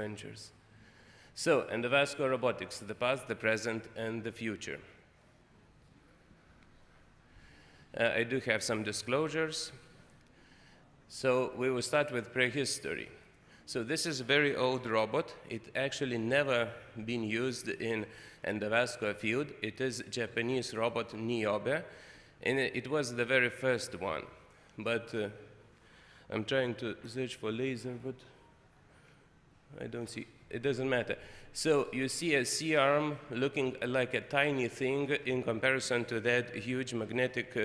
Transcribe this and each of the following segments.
adventures. So, endovascular robotics, the past, the present, and the future. I do have some disclosures. So we will start with prehistory. So this is a very old robot. It actually never been used in endovascular field. It is Japanese robot Niobe, and it was the very first one. But I'm trying to search for laser, but I don't see. It doesn't matter. So you see a C-arm looking like a tiny thing in comparison to that huge magnetic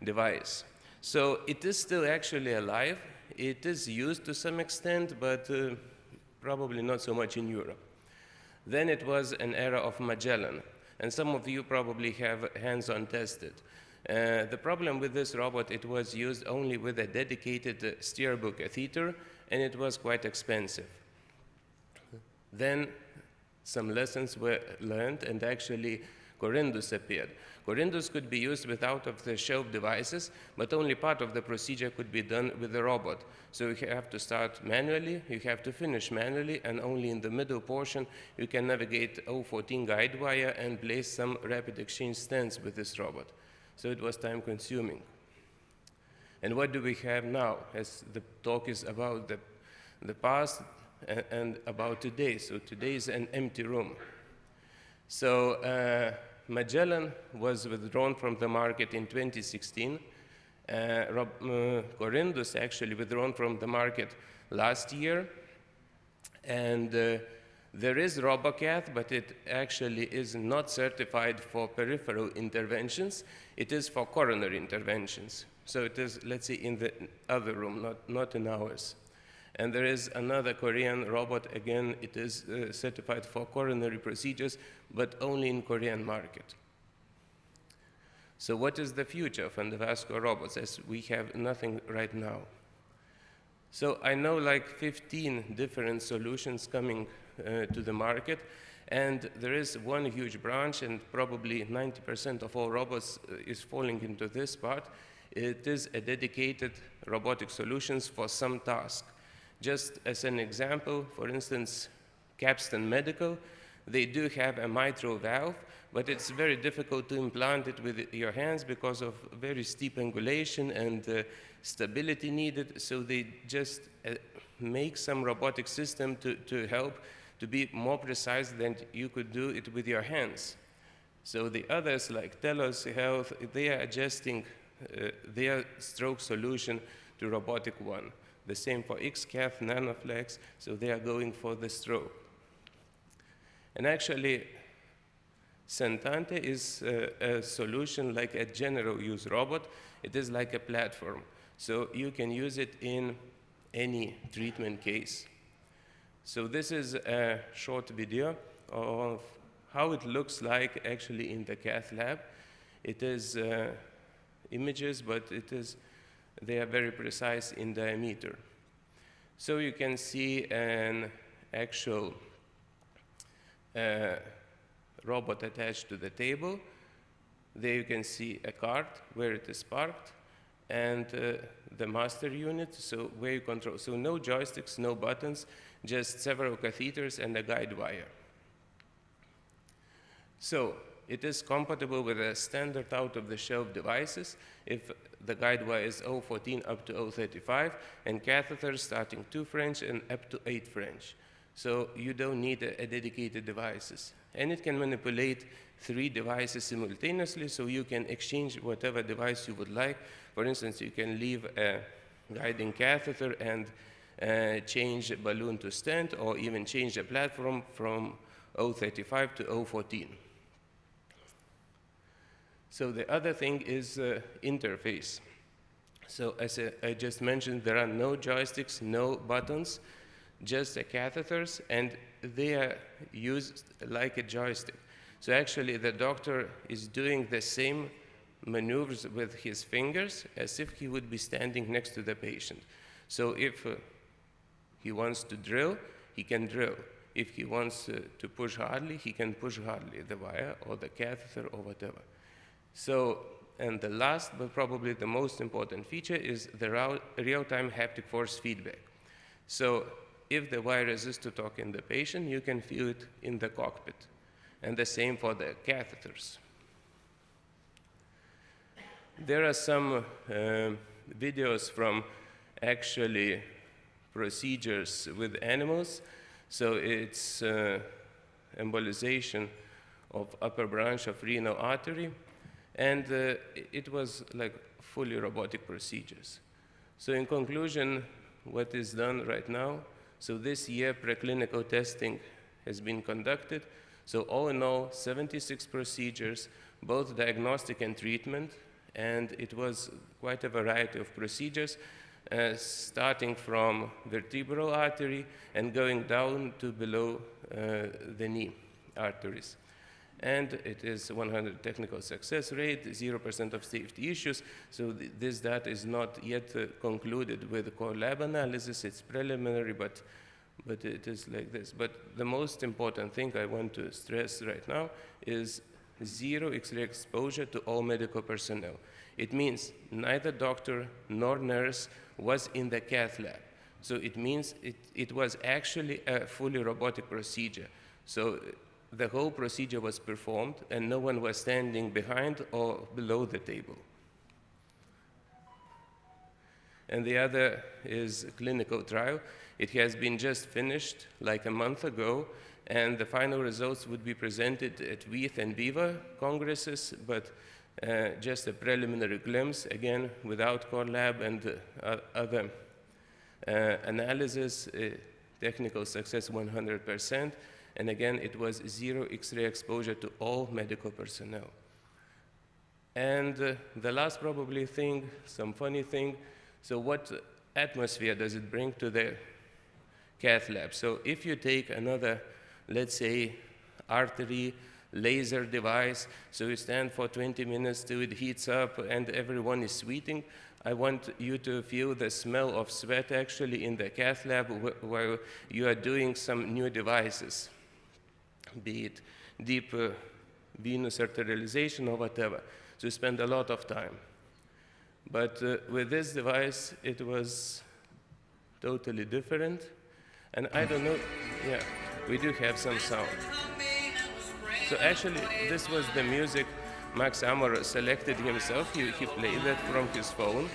device. So it is still actually alive. It is used to some extent, but probably not so much in Europe. Then it was an era of Magellan, and some of you probably have hands-on tested. The problem with this robot, it was used only with a dedicated steerable catheter, and it was quite expensive. Then some lessons were learned, and actually corindus appeared. Corindus could be used with out-of-the-shelf devices, but only part of the procedure could be done with the robot. So you have to start manually, you have to finish manually, and only in the middle portion you can navigate 014 guide wire and place some rapid exchange stents with this robot. So it was time-consuming. And what do we have now, as the talk is about the past and about today? So today is an empty room. So Magellan was withdrawn from the market in 2016. Corindus actually withdrawn from the market last year. And there is RoboCath, but it actually is not certified for peripheral interventions. It is for coronary interventions. So it is, let's say, in the other room, not in ours. And there is another Korean robot. Again, it is certified for coronary procedures, but only in Korean market. So what is the future of endovascular robots, as we have nothing right now? So I know like 15 different solutions coming to the market, and there is one huge branch, and probably 90% of all robots is falling into this part. It is a dedicated robotic solutions for some task. Just as an example, for instance, Capstan Medical, they do have a mitral valve, but it's very difficult to implant it with your hands because of very steep angulation and stability needed. So they just make some robotic system to help to be more precise than you could do it with your hands. So the others, like Telos Health, they are adjusting their stroke solution to robotic one. The same for XCath, Nanoflex, so they are going for the stroke. And actually, Sentante is a solution like a general use robot. It is like a platform. So you can use it in any treatment case. So this is a short video of how it looks like actually in the cath lab. It is images, but they are very precise in diameter. So you can see an actual robot attached to the table. There you can see a cart where it is parked, and the master unit, so where you control. So no joysticks, no buttons, just several catheters and a guide wire. So it is compatible with a standard out-of-the-shelf devices if the guide wire is 014 up to 035, and catheters starting 2 French and up to 8 French. So you don't need a dedicated devices. And it can manipulate 3 devices simultaneously, so you can exchange whatever device you would like. For instance, you can leave a guiding catheter and change a balloon to stent, or even change the platform from 035 to 014. So the other thing is interface. So as I just mentioned, there are no joysticks, no buttons, just the catheters, and they are used like a joystick. So actually the doctor is doing the same maneuvers with his fingers as if he would be standing next to the patient. So if he wants to drill, he can drill. If he wants to push hardly, he can push hardly the wire or the catheter or whatever. So, and the last, but probably the most important feature is the real-time haptic force feedback. So if the virus is to talk in the patient, you can feel it in the cockpit. And the same for the catheters. There are some videos from actually procedures with animals. So it's embolization of upper branch of renal artery. And it was like fully robotic procedures. So in conclusion, what is done right now, so this year preclinical testing has been conducted. So all in all, 76 procedures, both diagnostic and treatment, and it was quite a variety of procedures, starting from vertebral artery and going down to below the knee arteries. And it is 100 technical success rate, 0% of safety issues. So this data is not yet concluded with core lab analysis. It's preliminary, but it is like this. But the most important thing I want to stress right now is zero X-ray exposure to all medical personnel. It means neither doctor nor nurse was in the cath lab. So it means it was actually a fully robotic procedure. So the whole procedure was performed, and no one was standing behind or below the table. And the other is a clinical trial. It has been just finished like a month ago, and the final results would be presented at WEATH and VIVA congresses, but just a preliminary glimpse, again, without core lab and other analysis, technical success 100%. And again, it was zero X-ray exposure to all medical personnel. And the last probably thing, some funny thing, so what atmosphere does it bring to the cath lab? So if you take another, let's say, artery laser device, so you stand for 20 minutes till it heats up and everyone is sweating, I want you to feel the smell of sweat actually in the cath lab while you are doing some new devices, be it deep venous arterialization or whatever. So you spend a lot of time. But with this device, it was totally different. And I don't know, yeah, we do have some sound. So actually, this was the music Max Amor selected himself. He played that from his phone.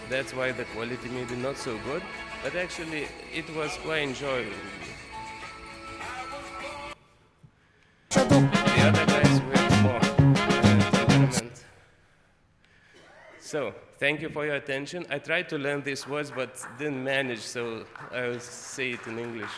That's why the quality maybe not so good. But actually, it was quite enjoyable. The other guys were more temperament. So, thank you for your attention. I tried to learn these words, but didn't manage, so I'll say it in English.